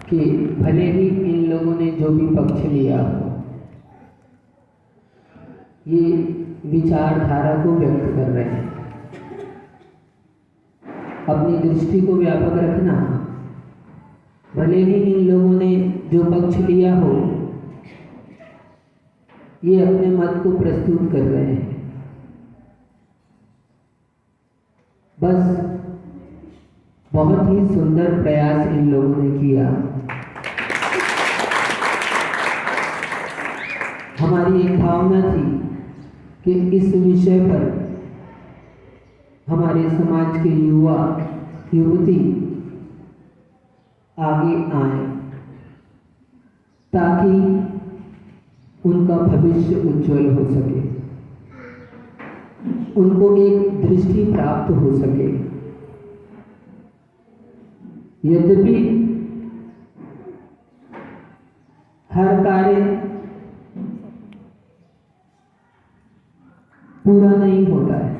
कि भले ही इन लोगों ने जो भी पक्ष लिया हो, ये विचारधारा को व्यक्त कर रहे हैं। अपनी दृष्टि को व्यापक रखना। भले ही इन लोगों ने जो पक्ष लिया हो, ये अपने मत को प्रस्तुत कर रहे हैं। बस बहुत ही सुंदर प्रयास इन लोगों ने किया। हमारी एक भावना थी कि इस विषय पर हमारे समाज के युवा युवती आगे आए ताकि उनका भविष्य उज्जवल हो सके, उनको एक दृष्टि प्राप्त हो सके। यद्यपि हर कार्य पूरा नहीं होता है,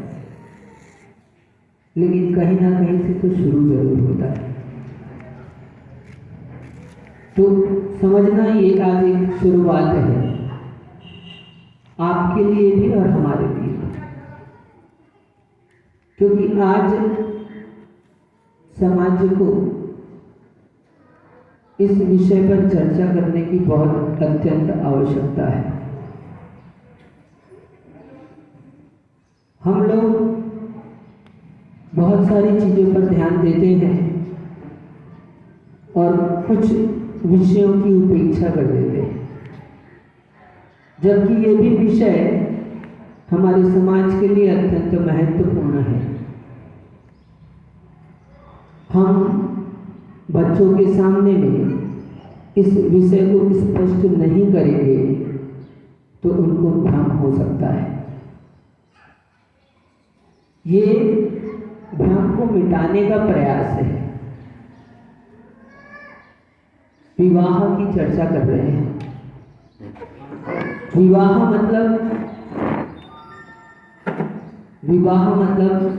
लेकिन कहीं ना कहीं से तो शुरू जरूर होता है। तो समझना ये आज एक शुरुआत है, आपके लिए भी और हमारे लिए भी। क्योंकि आज समाज को इस विषय पर चर्चा करने की बहुत अत्यंत आवश्यकता है। हम लोग बहुत सारी चीज़ों पर ध्यान देते हैं और कुछ विषयों की उपेक्षा कर देते हैं, जबकि ये भी विषय हमारे समाज के लिए अत्यंत महत्वपूर्ण है। हम बच्चों के सामने में इस विषय को स्पष्ट नहीं करेंगे तो उनको भ्रम हो सकता है। ये भ्रम को मिटाने का प्रयास है। विवाह की चर्चा कर रहे हैं। विवाह मतलब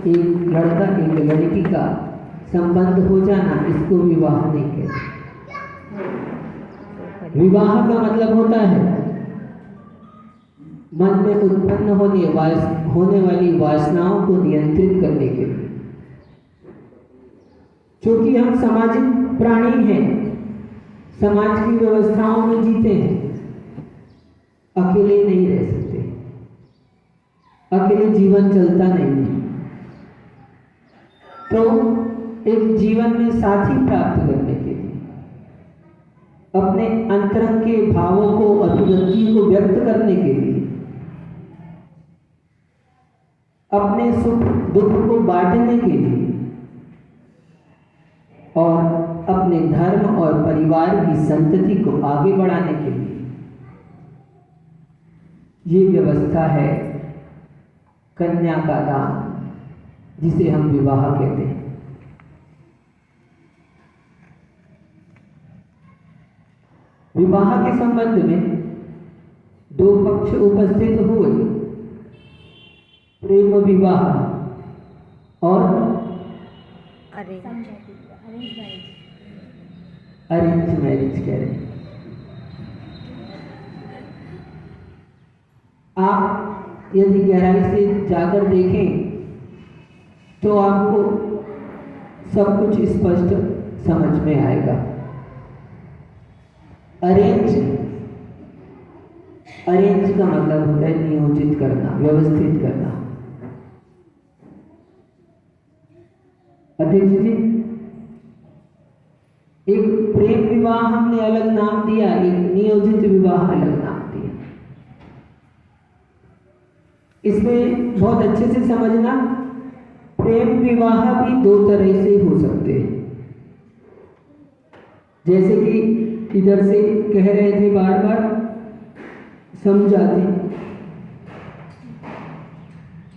एक लड़का एक लड़की का संबंध हो जाना, इसको विवाह नहीं कहते। विवाह का मतलब होता है मन में उत्पन्न होने वाली वासनाओं को नियंत्रित करने के लिए। क्योंकि हम सामाजिक प्राणी हैं, समाज की व्यवस्थाओं में जीते हैं, अकेले नहीं रह सकते, अकेले जीवन चलता नहीं है। तो एक जीवन में साथी प्राप्त करने के लिए, अपने अंतरंग के भावों को, अभिव्यक्ति को व्यक्त करने के लिए, अपने सुख दुख को बांटने के लिए और अपने धर्म और परिवार की संतति को आगे बढ़ाने के लिए, ये व्यवस्था है कन्या का दान, जिसे हम विवाह कहते हैं। विवाह के संबंध में दो पक्ष उपस्थित हुए, प्रेम विवाह और अरेंज मैरिज कह रहे हैं। आप यदि गहराई से जाकर देखें तो आपको सब कुछ स्पष्ट समझ में आएगा। अरेंज का मतलब होता है नियोजित करना, व्यवस्थित करना। अध्यक्ष जी, एक प्रेम विवाह हमने अलग नाम दिया, एक नियोजित विवाह अलग नाम दिया। इसमें बहुत अच्छे से समझना, प्रेम विवाह भी दो तरह से हो सकते हैं। जैसे कि इधर से कह रहे थे बार बार समझाते,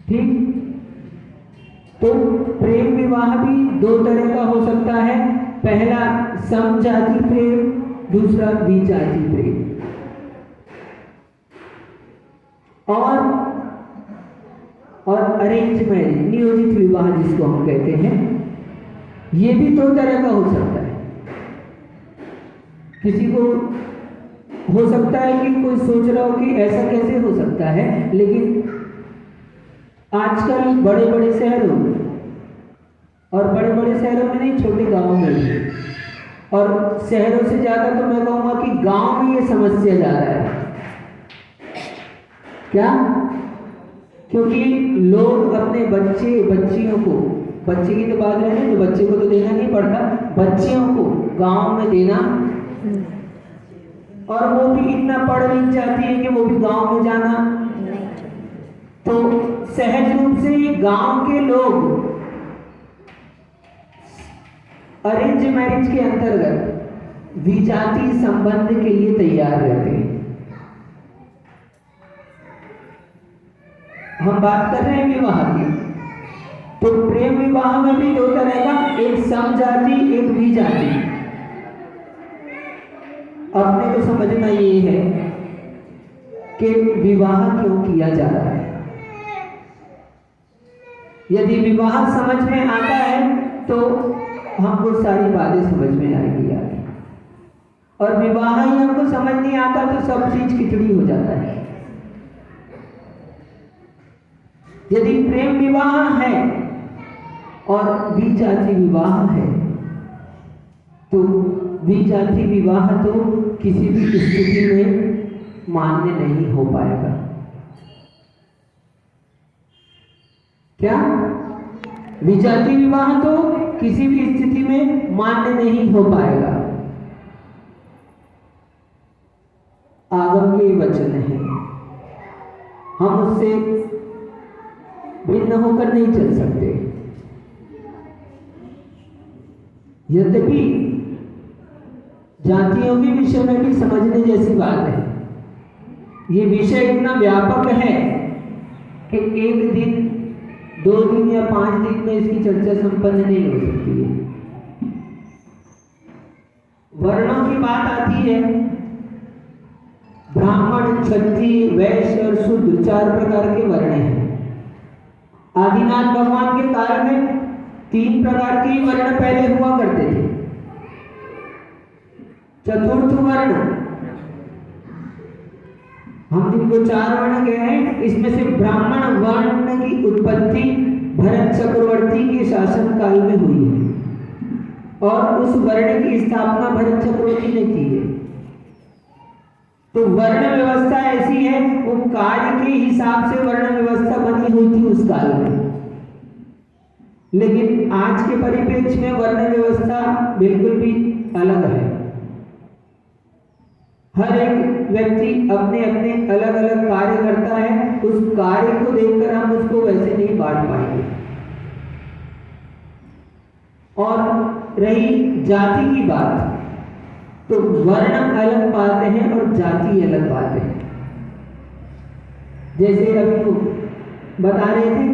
ठीक? तो प्रेम विवाह भी दो तरह का हो सकता है। पहला समजाति प्रेम, दूसरा विजाति प्रेम। और अरेंज मैरिज, नियोजित विवाह जिसको हम कहते हैं, ये भी दो तरह का हो सकता है। किसी को हो सकता है कि कोई सोच रहा हो कि ऐसा कैसे हो सकता है, लेकिन आजकल बड़े बड़े शहरों में, और बड़े बड़े शहरों में नहीं, छोटे गांवों में भी, और शहरों से ज़्यादा तो मैं कहूँगा कि गांव में ये समस्या ज़्यादा है। क्या? क्योंकि लोग अपने बच्चियों को, बच्चे की तो बात रहे, तो बच्चे को तो देना नहीं पड़ता, बच्चियों को गांव में देना, और वो भी इतना पढ़ लिख जाती है कि वो भी गांव में जाना, तो सहज रूप से ये गांव के लोग अरेंज मैरिज के अंतर्गत विजातीय संबंध के लिए तैयार रहते हैं। हम बात कर रहे हैं विवाह की, तो प्रेम विवाह में भी दो तरह का, एक समजाति, एक विजाति। अपने को समझना ये है कि विवाह क्यों किया जा रहा है। यदि विवाह समझ में आता है तो हमको सारी बातें समझ में आएगी आगे, और विवाह ही हमको समझ नहीं आता तो सब चीज खिचड़ी हो जाता है। यदि प्रेम विवाह है और विजाति विवाह है, तो विजाति विवाह तो किसी भी स्थिति में मान्य नहीं हो पाएगा। क्या? विजाति विवाह तो किसी भी स्थिति में मान्य नहीं हो पाएगा। आगम के वचन है, हम उससे भिन्न होकर नहीं चल सकते। यद्यपि जातियों के विषय में भी समझने जैसी बात है। ये विषय इतना व्यापक है कि एक दिन, 2 दिन या 5 दिन में इसकी चर्चा संपन्न नहीं हो सकती है। वर्णों की बात आती है, ब्राह्मण, क्षत्रिय, वैश्य और शूद्र 4 प्रकार के वर्ण हैं। आदिनाथ भगवान के काल में 3 प्रकार के वर्ण पहले हुआ करते थे। चतुर्थ वर्ण, हम जिनको 4 वर्ण कह रहे हैं, इसमें से ब्राह्मण वर्ण की उत्पत्ति भरत चक्रवर्ती के शासन काल में हुई है, और उस वर्ण की स्थापना भरत चक्रवर्ती ने की है। तो वर्ण व्यवस्था ऐसी है, वो कार्य के हिसाब से वर्ण व्यवस्था बनी हुई थी उस काल में। लेकिन आज के परिप्रेक्ष्य में वर्ण व्यवस्था बिल्कुल भी अलग है। हर एक व्यक्ति अपने अपने अलग अलग कार्य करता है, उस कार्य को देखकर हम उसको वैसे नहीं बांट पाएंगे। और रही जाति की बात, तो वर्ण अलग बात है और जाति अलग बात है। जैसे अभी बता रहे थे,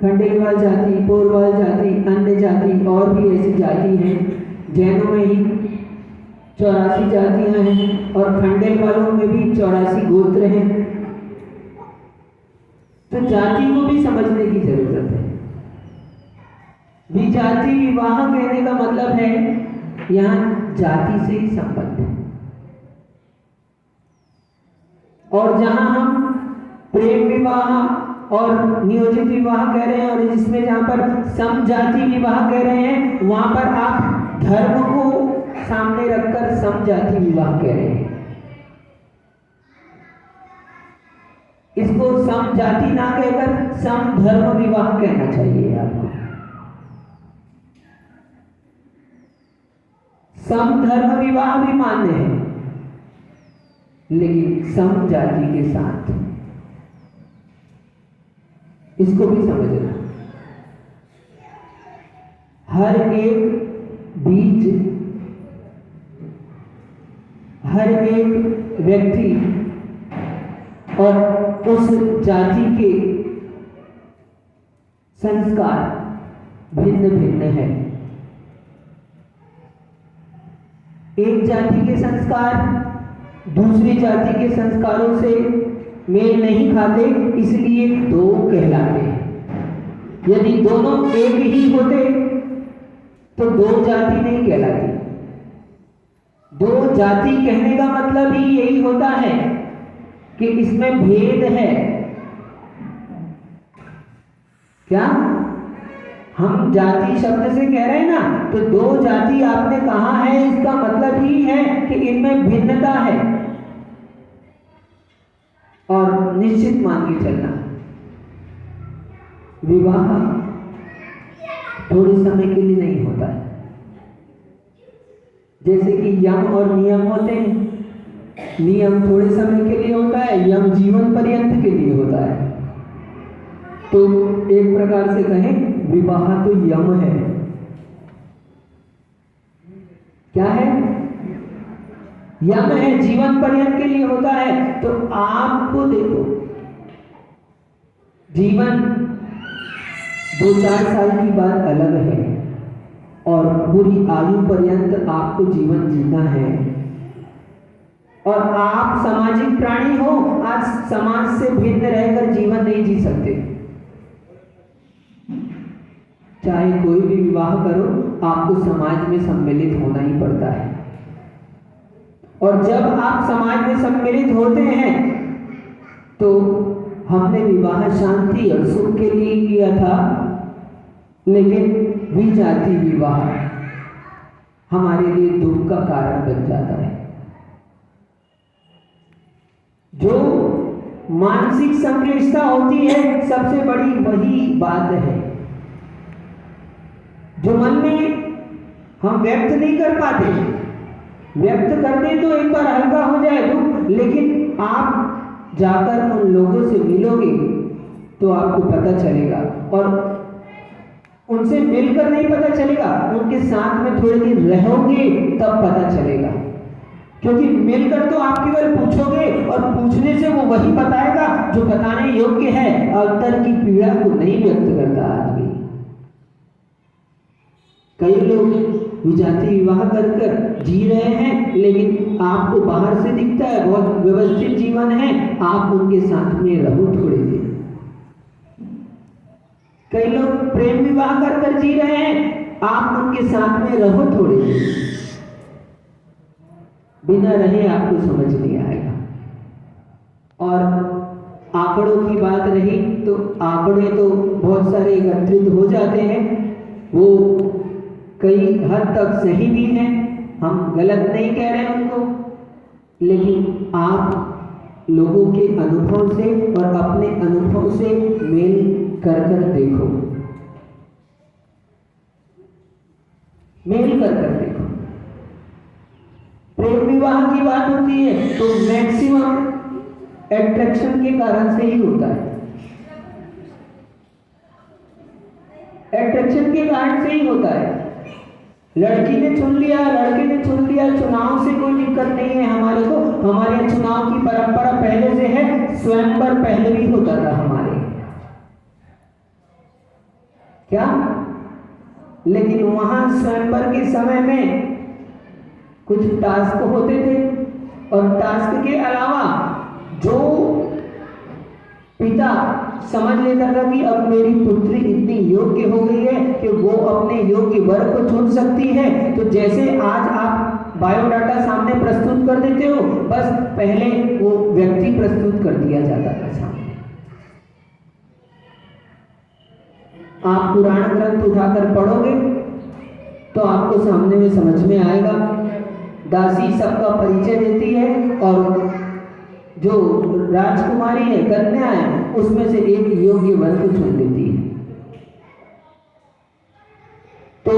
खंडेलवाल जाति, पोरवाल जाति, अन्य जाति और भी ऐसी जाति हैं। जैनों में ही 84 जातियां हैं, और खंडेल वालों में भी 84 गोत्र हैं। तो जाति को भी समझने की जरूरत है। विजाति विवाह कहने का मतलब है यहाँ जाति से ही संबंध है। और जहां हम प्रेम विवाह और नियोजित विवाह कह रहे हैं, और जिसमें जहां पर समजाति विवाह कह रहे हैं, वहां पर आप धर्म को सामने रखकर समजाति विवाह कह रहे हैं। इसको समजाति ना कहकर समधर्म विवाह कहना चाहिए आपको। समधर्म विवाह भी मान्य है, लेकिन समजाति के साथ। इसको भी समझना। हर एक बीज, हर एक व्यक्ति और उस जाति के संस्कार भिन्न भिन्न है। एक जाति के संस्कार दूसरी जाति के संस्कारों से मेल नहीं खाते, इसलिए 2 कहलाते हैं। यदि दोनों एक ही होते तो 2 जाति नहीं कहलाती। दो जाति कहने का मतलब ही यही होता है कि इसमें भेद है। क्या हम जाति शब्द से कह रहे हैं ना, तो दो जाति आपने कहा है, इसका मतलब ही है कि इनमें भिन्नता है। और निश्चित मान के चलना, विवाह थोड़े समय के लिए नहीं होता है। जैसे कि यम और नियम होते हैं, नियम थोड़े समय के लिए होता है, यम जीवन पर्यंत के लिए होता है। तो एक प्रकार से कहें, विवाह तो यम है। क्या है? यम है, जीवन पर्यंत के लिए होता है। तो आपको देखो, जीवन 2-4 साल की बात अलग है, और पूरी आयु पर्यंत आपको जीवन जीना है। और आप सामाजिक प्राणी हो, आज समाज से भिन्न रहकर जीवन नहीं जी सकते। चाहे कोई भी विवाह करो, आपको समाज में सम्मिलित होना ही पड़ता है। और जब आप समाज में सम्मिलित होते हैं, तो हमने विवाह शांति और सुख के लिए किया था, लेकिन विजाति विवाह हमारे लिए दुख का कारण बन जाता है। जो मानसिक संक्लिष्टता होती है, सबसे बड़ी वही बात है जो मन में हम व्यक्त नहीं कर पाते। व्यक्त कर दे तो एक बार हल्का हो जाए दुख, लेकिन आप जाकर उन लोगों से मिलोगे तो आपको पता चलेगा। और उनसे मिलकर नहीं पता चलेगा, उनके साथ में थोड़े दिन रहोगे तब पता चलेगा। क्योंकि मिलकर तो आप केवल पूछोगे, और पूछने से वो वही बताएगा जो बताने योग्य है। अंतर की पीड़ा को नहीं व्यक्त करता आदमी। कई लोग विजाति विवाह कर जी रहे हैं, लेकिन आपको बाहर से दिखता है बहुत व्यवस्थित जीवन है, आप उनके साथ में रहो थोड़ी देर। कई लोग प्रेम विवाह कर जी रहे हैं, आप उनके साथ में रहो थोड़ी देर। बिना रहे आपको समझ नहीं आएगा। और आंकड़ों की बात रही, तो आंकड़े तो बहुत सारे एकत्रित हो जाते हैं, वो कई हद तक सही भी हैं, हम गलत नहीं कह रहे उनको, लेकिन आप लोगों के अनुभव से और अपने अनुभव से मेल कर देखो, मेल कर देखो। प्रेम विवाह की बात होती है तो मैक्सिमम एट्रैक्शन के कारण से ही होता है। एट्रैक्शन के कारण से ही होता है। लड़की ने चुन लिया, लड़के ने चुन लिया, चुनाव से कोई दिक्कत नहीं है हमारे को। हमारे यहाँ चुनाव की परंपरा पहले से है, स्वयंवर पहले भी होता था हमारे। क्या? लेकिन वहां स्वयंवर के समय में कुछ टास्क होते थे, और टास्क के अलावा जो पिता समझ लेता था कि अब मेरी पुत्री इतनी योग्य हो गई है कि वो अपने योग्य वर को चुन सकती है, तो जैसे आज आप बायोडाटा सामने प्रस्तुत कर देते हो, बस पहले वो व्यक्ति प्रस्तुत कर दिया जाता था सामने। आप पुराण ग्रंथ उठाकर पढ़ोगे तो आपको सामने में समझ में आएगा। दासी सबका परिचय देती है, और जो राजकुमारी है, कन्या है, उसमें से एक योग्य वर को चुन लेती है। तो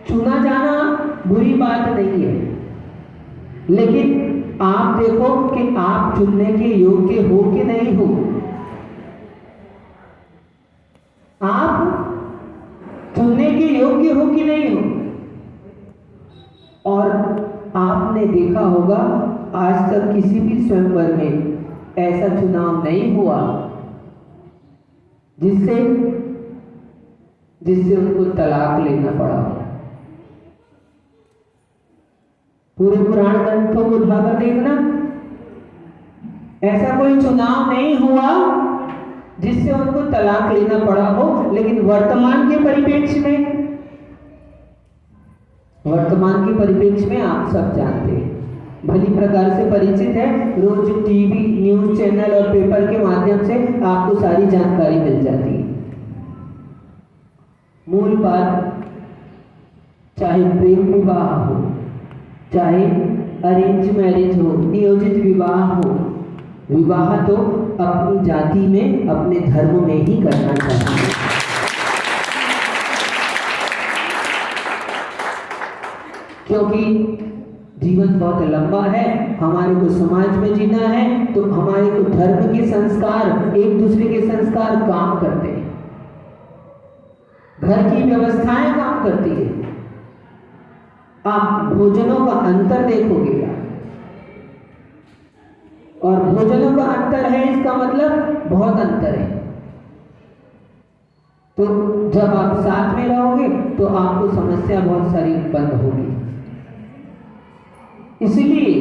चुना जाना बुरी बात नहीं है, लेकिन आप देखो कि आप चुनने के योग्य हो कि नहीं हो। आप चुनने के योग्य हो कि नहीं हो। और आपने देखा होगा आज तक किसी भी स्वयंवर में ऐसा चुनाव नहीं हुआ जिससे उनको तलाक लेना पड़ा। पूरे पुराण ग्रंथों को उठाकर देखना, ऐसा कोई चुनाव नहीं हुआ जिससे उनको तलाक लेना पड़ा हो। लेकिन वर्तमान के परिप्रेक्ष्य में वर्तमान के परिप्रेक्ष्य में आप सब जानते हैं, भली प्रकार से परिचित है। रोज टीवी, न्यूज चैनल और पेपर के माध्यम से आपको सारी जानकारी मिल जाती है। मूल बात, चाहे प्रेम विवाह हो, चाहे अरेंज मैरिज हो, नियोजित विवाह हो, विवाह तो अपनी जाति में, अपने धर्म में ही करना चाहिए। क्योंकि जीवन बहुत लंबा है, हमारे को समाज में जीना है, तो हमारे को धर्म के संस्कार, एक दूसरे के संस्कार काम करते हैं, घर की व्यवस्थाएं काम करती है। आप भोजनों का अंतर देखोगे, और भोजनों का अंतर है, इसका मतलब बहुत अंतर है। तो जब आप साथ में रहोगे तो आपको समस्या बहुत सारी बंद होगी। इसलिए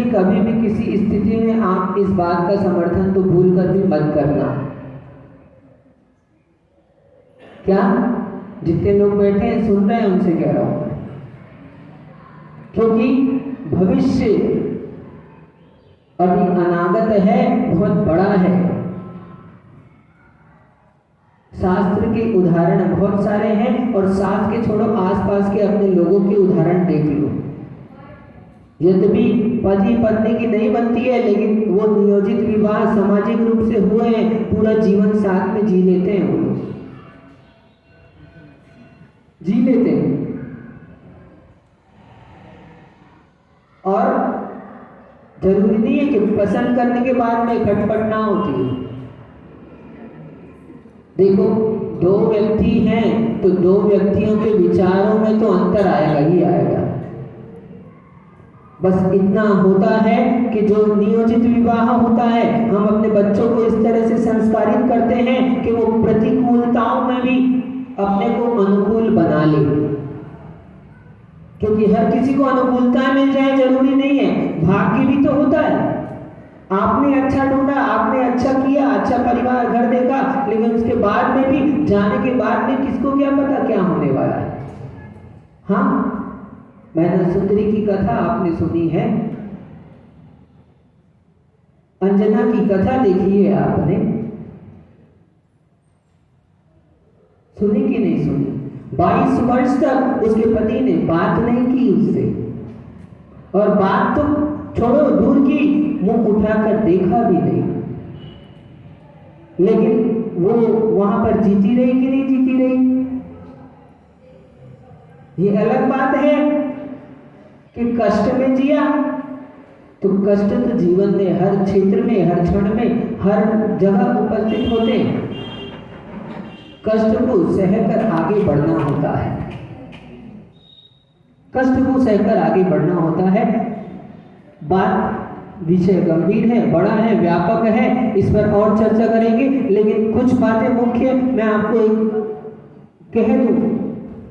कभी भी किसी स्थिति में आप इस बात का समर्थन तो भूल कर भी मत करना। क्या जितने लोग बैठे हैं सुन रहे हैं, उनसे कह रहा हूं, क्योंकि भविष्य अभी अनागत है, बहुत बड़ा है। शास्त्र के उदाहरण बहुत सारे हैं, और साथ के छोड़ो, आसपास के अपने लोगों के उदाहरण देख लो। यद्यपि पति पत्नी की नहीं बनती है, लेकिन वो नियोजित विवाह सामाजिक रूप से हुए हैं, पूरा जीवन साथ में जी लेते हैं, वो लोग जी लेते हैं। और जरूरी नहीं है कि पसंद करने के बाद में खटपट ना होती है। देखो, दो व्यक्ति हैं तो दो व्यक्तियों के विचारों में तो अंतर आएगा ही आएगा। बस इतना होता है कि जो नियोजित विवाह होता है, हम अपने बच्चों को इस तरह से संस्कारित करते हैं कि वो प्रतिकूलताओं में भी अपने को अनुकूल बना ले। क्योंकि हर किसी को अनुकूलता मिल जाए जरूरी नहीं है, भाग्य भी तो होता है। आपने अच्छा ढूंढा, आपने अच्छा किया, अच्छा परिवार घर देखा, लेकिन उसके बाद में भी, जाने के बाद में किसको क्या पता क्या होने वाला है। हाँ, मैना सुंदरी की कथा आपने सुनी है, अंजना की कथा देखी है आपने, सुनी कि नहीं सुनी? 22 वर्ष तक उसके पति ने बात नहीं की उससे, और बात तो छोड़ो दूर की, मुंह उठाकर देखा भी नहीं। लेकिन वो वहां पर जीती रही कि नहीं जीती रही? ये अलग बात है कि कष्ट में जिया, तो कष्ट तो जीवन में हर क्षेत्र में, हर क्षण में, हर जगह उपस्थित होते हैं। कष्ट को सहकर आगे बढ़ना होता है, कष्ट को सहकर आगे बढ़ना होता है। बात विषय गंभीर है, बड़ा है, व्यापक है, इस पर और चर्चा करेंगे, लेकिन कुछ बातें मुख्य मैं आपको एक कह दूं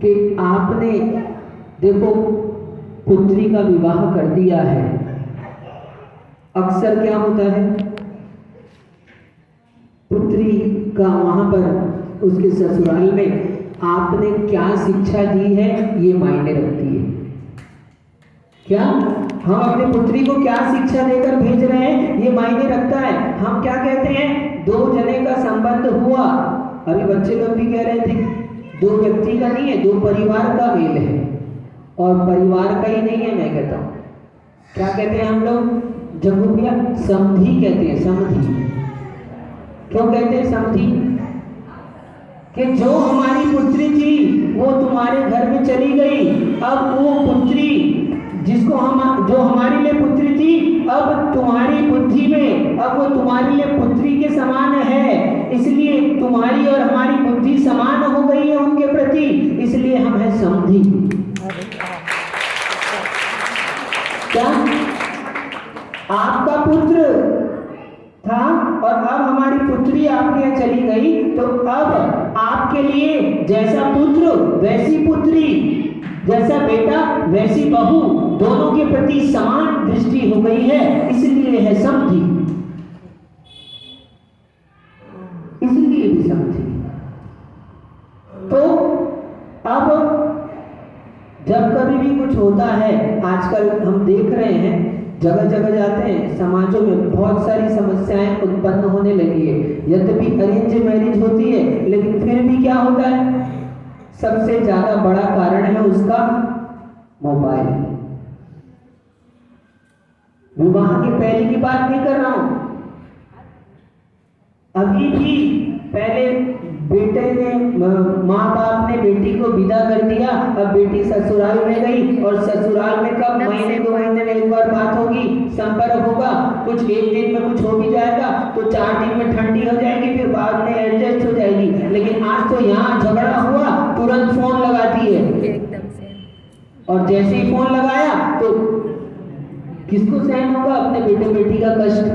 कि आपने देखो पुत्री का विवाह कर दिया है, अक्सर क्या होता है, पुत्री का वहां पर उसके ससुराल में आपने क्या शिक्षा दी है ये मायने रखती है। क्या हम अपनी पुत्री को क्या शिक्षा देकर भेज रहे हैं ये मायने रखता है। हम क्या कहते हैं, दो जने का संबंध हुआ, अभी बच्चे लोग भी कह रहे थे, दो व्यक्ति का नहीं है, दो परिवार का मेल है, और परिवार का ही नहीं है। मैं कहता हूँ क्या कहते हैं हम लोग, जम्मू भैया समधी कहते हैं, समधी। क्यों कहते हैं समधी? कि जो हमारी पुत्री थी वो तुम्हारे घर में चली गई, अब वो पुत्री जिसको जो हमारे लिए पुत्री थी, अब तुम्हारी बुद्धि में, अब वो तुम्हारे लिए पुत्री के समान है, इसलिए तुम्हारी और हमारी बुद्धि समान हो गई है उनके प्रति, इसलिए हम है समधी। क्या आपका पुत्र था और अब हमारी पुत्री आपके यहाँ चली गई, तो अब आपके लिए जैसा पुत्र वैसी पुत्री, जैसा बेटा वैसी बहू, दोनों के प्रति समान दृष्टि हो गई है, इसलिए है समझी, इसलिए भी समझी। तो अब कभी भी कुछ होता है, आजकल हम देख रहे हैं जगह जगह जाते हैं, समाजों में बहुत सारी समस्याएं उत्पन्न होने लगी है। यद्यपि अरेंज मैरिज होती है, लेकिन फिर भी क्या होता है, सबसे ज्यादा बड़ा कारण है उसका मोबाइल। विवाह के पहले की बात नहीं कर रहा हूं, अभी भी पहले बेटे ने, माँ बाप ने बेटी को विदा कर दिया, अब बेटी ससुराल में गई और ससुराल में कब महीने 2 महीने में एक बार बात होगी, संपर्क होगा, कुछ एक दिन में कुछ हो भी जाएगा तो 4 दिन में ठंडी हो जाएगी, फिर बाद में एडजस्ट हो जाएगी। लेकिन आज तो यहाँ झगड़ा हुआ तुरंत फोन लगाती है, एकदम से, और जैसे ही फोन लगाया तो किसको सहन होगा अपने बेटे बेटी का कष्ट,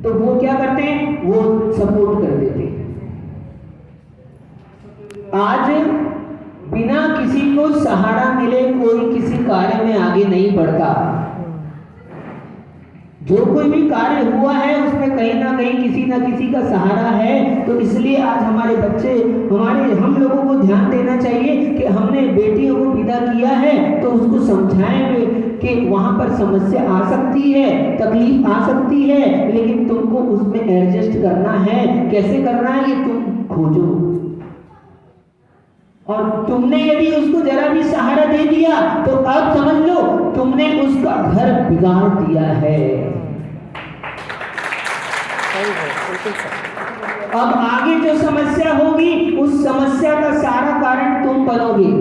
तो वो क्या करते हैं, वो सपोर्ट कर देते हैं। आज बिना किसी को सहारा मिले कोई किसी कार्य में आगे नहीं बढ़ता। जो कोई भी कार्य हुआ है उसमें कहीं ना कहीं किसी ना किसी का सहारा है। तो इसलिए आज हमारे बच्चे, हम लोगों को ध्यान देना चाहिए कि हमने बेटियों को विदा किया है तो उसको समझाएं कि वहां पर समस्या आ सकती है, तकलीफ आ सकती है, लेकिन तुमको उसमें एडजस्ट करना है। कैसे करना है ये तुम खोजो, और तुमने यदि उसको जरा भी सहारा दे दिया तो अब समझ लो तुमने उसका घर बिगाड़ दिया है। अब आगे जो समस्या होगी उस समस्या का सारा कारण तुम बनोगे।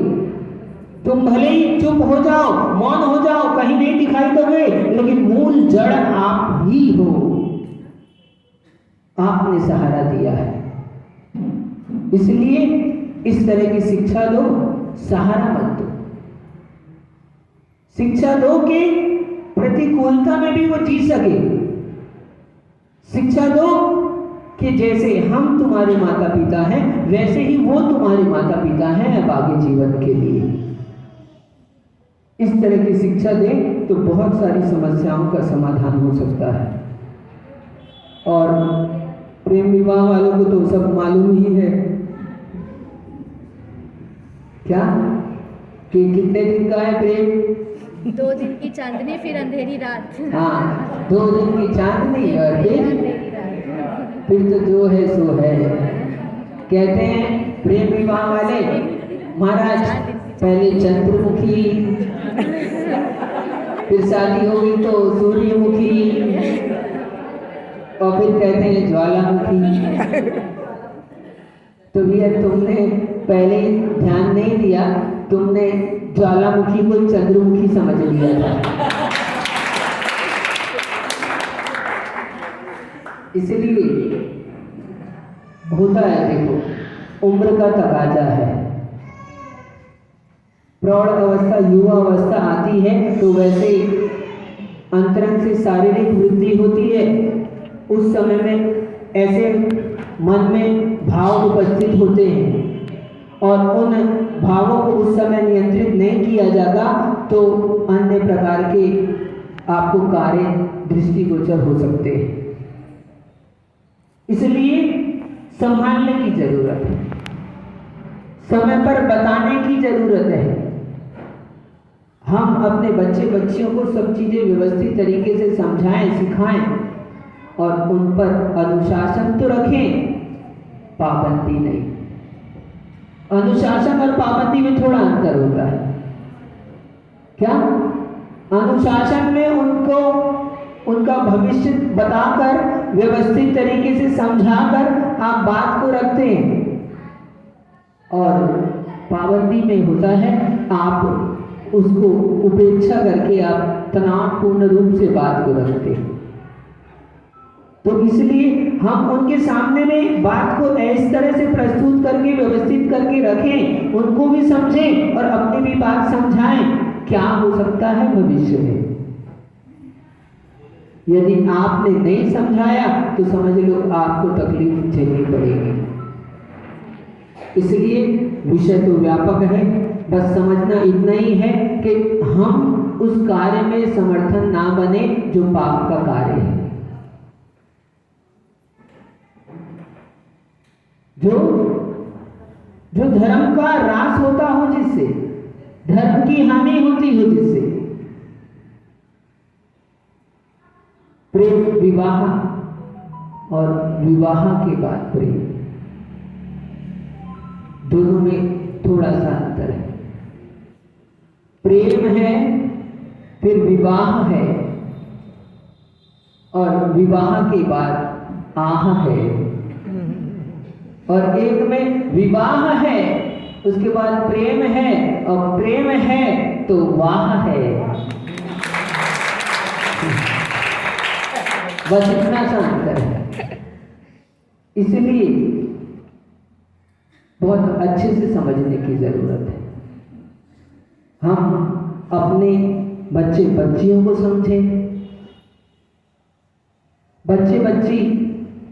तुम भले ही चुप हो जाओ, मौन हो जाओ, कहीं नहीं दिखाई दोगे, लेकिन मूल जड़ आप ही हो, आपने सहारा दिया है। इसलिए इस तरह की शिक्षा दो, सहारा मत दो। शिक्षा दो कि प्रतिकूलता में भी वो जी सके। शिक्षा दो कि जैसे हम तुम्हारे माता पिता हैं वैसे ही वो तुम्हारे माता पिता हैं अब आगे जीवन के लिए। इस तरह की शिक्षा दें तो बहुत सारी समस्याओं का समाधान हो सकता है। और प्रेम विवाह वालों को तो सब मालूम ही है क्या कि कितने दिन का है प्रेम, 2 दिन की चांदनी फिर अंधेरी रात। हाँ, 2 दिन की चांदनी और फिर तो जो है सो है। कहते हैं प्रेम विवाह वाले महाराज पहले चंद्रमुखी, फिर शादी होगी तो सूर्यमुखी, और फिर कहते हैं ज्वालामुखी। तो भैया तुमने पहले ही ध्यान नहीं दिया, तुमने ज्वालामुखी को चंद्रमुखी समझ लिया था। इसलिए होता है, देखो उम्र का तकाजा है, प्रौढ़ अवस्था युवा अवस्था आती है तो वैसे अंतरंग से शारीरिक वृद्धि होती है। उस समय में ऐसे मन में भाव उपस्थित होते हैं और उन भावों को उस समय नियंत्रित नहीं किया जाता तो अन्य प्रकार के आपको कार्य दृष्टिगोचर हो सकते हैं। इसलिए संभालने की जरूरत है, समय पर बताने की जरूरत है। हम अपने बच्चे बच्चियों को सब चीजें व्यवस्थित तरीके से समझाएं, सिखाएं और उन पर अनुशासन तो रखें, पाबंदी नहीं। अनुशासन और पाबंदी में थोड़ा अंतर होता है। क्या? अनुशासन में उनको उनका भविष्य बताकर व्यवस्थित तरीके से समझाकर आप बात को रखते हैं, और पाबंदी में होता है आप उसको उपेक्षा करके आप तनावपूर्ण रूप से बात को रखते हैं। तो इसलिए हम उनके सामने में बात को इस तरह से प्रस्तुत करके व्यवस्थित करके रखें, उनको भी समझें और अपनी भी बात समझाएं। क्या हो सकता है भविष्य में? यदि आपने नहीं समझाया तो समझ लो आपको तकलीफ झेलनी पड़ेगी। इसलिए विषय तो व्यापक है, बस समझना इतना ही है कि हम उस कार्य में समर्थन ना बने जो पाप का कार्य है। जो धर्म का ह्रास होता हो, जिससे धर्म की हानि होती हो जिससे। प्रेम विवाह और विवाह के बाद प्रेम, दोनों में थोड़ा सा अंतर है। प्रेम है, फिर विवाह है, और विवाह के बाद आह है। और एक में विवाह है, उसके बाद प्रेम है, और प्रेम है तो वाह है। बस इतना सा अंतर है। इसलिए बहुत अच्छे से समझने की जरूरत है। हम अपने बच्चे बच्चियों को समझें, बच्चे बच्ची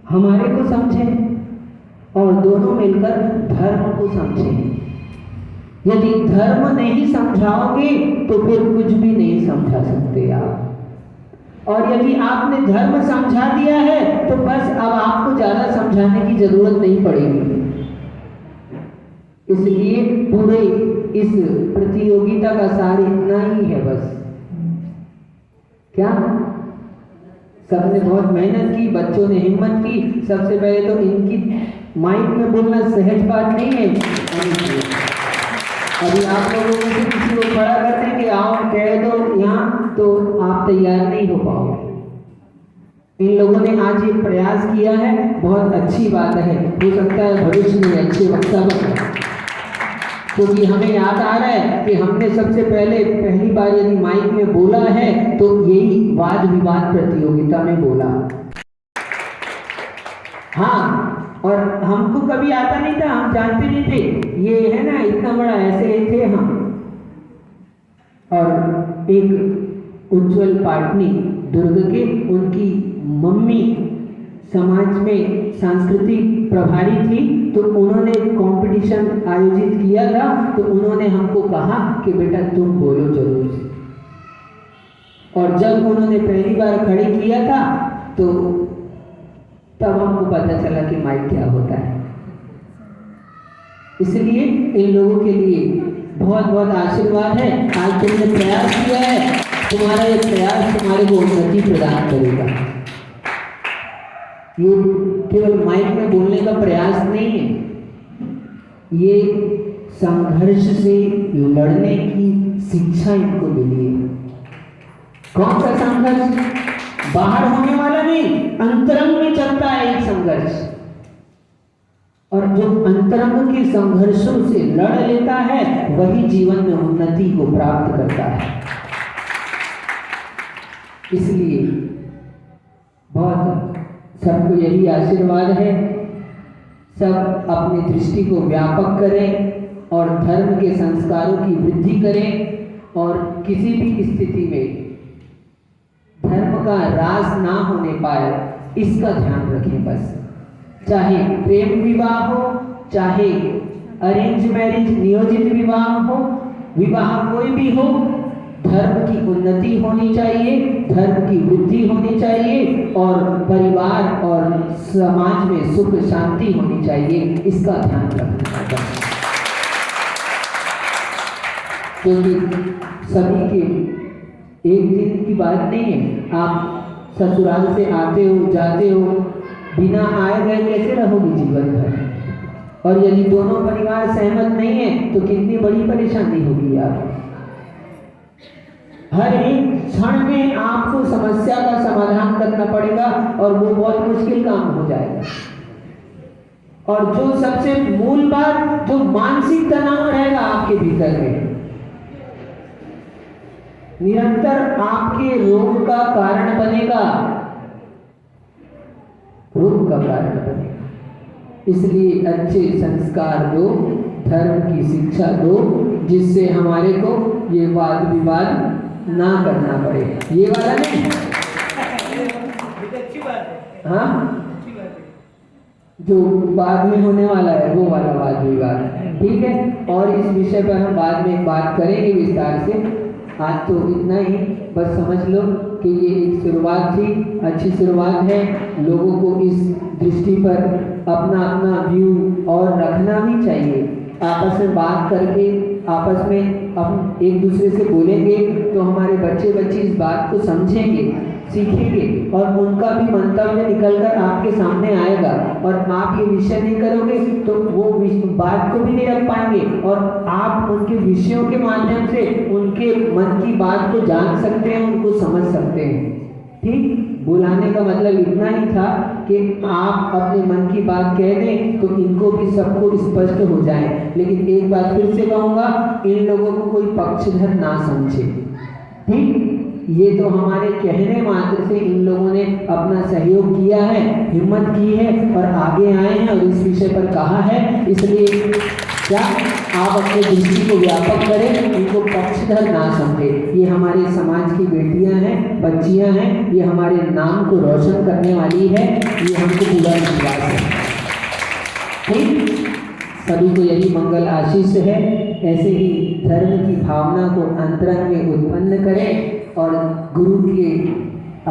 हमारे को समझें, और दोनों मिलकर धर्म को समझें। यदि धर्म नहीं समझाओगे तो फिर कुछ भी नहीं समझा सकते आप। और यदि आपने धर्म समझा दिया है तो बस अब आपको ज्यादा समझाने की जरूरत नहीं पड़ेगी। इसलिए पूरे इस प्रतियोगिता का सार इतना ही है बस। क्या सबने बहुत मेहनत की, बच्चों ने हिम्मत की। सबसे पहले तो इनकी माइक में बोलना सहज बात नहीं है। अभी आप लोगों में से किसी को खड़ा करते हैं कि आओ कह दो यहाँ, तो आप तैयार नहीं हो पाओगे। इन लोगों ने आज ये प्रयास किया है, बहुत अच्छी बात है। हो सकता है भविष्य में अच्छे वक्ता बने, क्योंकि हमें याद आ रहा है कि हमने सबसे पहली बार यदि माइक में बोला है तो यही वाद विवाद प्रतियोगिता में बोला। हाँ, और हमको कभी आता नहीं था, हम जानते नहीं थे ये है ना, इतना बड़ा ऐसे थे हम। और एक उज्जवल पाटनी दुर्ग के, उनकी मम्मी समाज में सांस्कृतिक प्रभारी थी, तो उन्होंने कंपटीशन आयोजित किया था। तो उन्होंने हमको कहा कि बेटा तुम बोलो जरूर से। और जब उन्होंने पहली बार खड़े किया था तो तब हमको पता चला कि माइक क्या होता है। इसलिए इन लोगों के लिए बहुत बहुत आशीर्वाद है। आज तुमने प्रयास किया है, तुम्हारा ये प्रयास तुम्हारे को उन्नति प्रदान करेगा। ये केवल माइक में बोलने का प्रयास नहीं है, ये संघर्ष से लड़ने की शिक्षा इनको मिली है। कौन सा संघर्ष? बाहर होने वाला नहीं, अंतरंग में चलता है एक संघर्ष। और जो अंतरंग के संघर्षों से लड़ लेता है वही जीवन में उन्नति को प्राप्त करता है। इसलिए बहुत सबको यही आशीर्वाद है, सब अपनी दृष्टि को व्यापक करें और धर्म के संस्कारों की वृद्धि करें, और किसी भी स्थिति में धर्म का रास ना होने पाए इसका ध्यान रखें। बस चाहे प्रेम विवाह हो, चाहे अरेंज मैरिज नियोजित विवाह हो, विवाह कोई भी हो, धर्म की उन्नति होनी चाहिए, धर्म की वृद्धि होनी चाहिए, और परिवार और समाज में सुख शांति होनी चाहिए। इसका ध्यान रखना चाहिए, क्योंकि सभी के एक दिन की बात नहीं है। आप ससुराल से आते हो जाते हो, बिना आए गए कैसे रहोगे जीवन भर? और यदि दोनों परिवार सहमत नहीं है तो कितनी बड़ी परेशानी होगी आप। हर एक क्षण में आपको समस्या का समाधान करना पड़ेगा, और वो बहुत मुश्किल काम हो जाएगा। और जो सबसे मूल बात, जो मानसिक तनाव रहेगा आपके भीतर में, निरंतर आपके रोग का कारण बनेगा, रोग का कारण बनेगा। इसलिए अच्छे संस्कार दो, धर्म की शिक्षा दो, जिससे हमारे को ये वाद विवाद ना करना पड़े। ये वाला नहीं, अच्छी बात है। हाँ, जो बाद में होने वाला है वो वाला वाद विवाद, ठीक है। और इस विषय पर हम बाद में बात करेंगे विस्तार से। आज तो इतना ही, बस समझ लो कि ये एक शुरुआत थी, अच्छी शुरुआत है। लोगों को इस दृष्टि पर अपना अपना व्यू और रखना भी चाहिए। आपस में बात करके, आपस में हम एक दूसरे से बोलेंगे तो हमारे बच्चे बच्ची इस बात को समझेंगे, सीखेंगे और उनका भी मंतव्य निकलकर आपके सामने आएगा। और आप ये विषय नहीं करोगे तो वो बात को भी नहीं रख पाएंगे और आप उनके विषयों के माध्यम से उनके मन की बात को जान सकते हैं, उनको समझ सकते हैं। ठीक, बुलाने का मतलब इतना ही था कि आप अपने मन की बात कह दें तो इनको भी सबको स्पष्ट हो जाए। लेकिन एक बात फिर से कहूँगा, इन लोगों को कोई पक्षधर ना समझे। ठीक, ये तो हमारे कहने मात्र से इन लोगों ने अपना सहयोग किया है, हिम्मत की है और आगे आए हैं और इस विषय पर कहा है। इसलिए क्या आप अपने दृष्टि को व्यापक करें, इनको पक्षधर ना समझे। ये हमारे समाज की बेटियां हैं, बच्चियां हैं, ये हमारे नाम को रोशन करने वाली है, ये हमको पूरा विश्वास है। ठीक, सभी को यही मंगल आशीष है। ऐसे ही धर्म की भावना को अंतरंग में उत्पन्न करें और गुरु के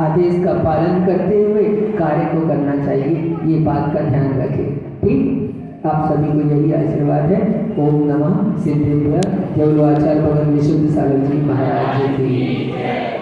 आदेश का पालन करते हुए कार्य को करना चाहिए, ये बात का ध्यान रखें। ठीक, आप सभी को यही आशीर्वाद है। ओम नमः सिद्धेश्वर। जय बोलो आचार्य भगवान विशुद्ध सागर जी महाराज जी की।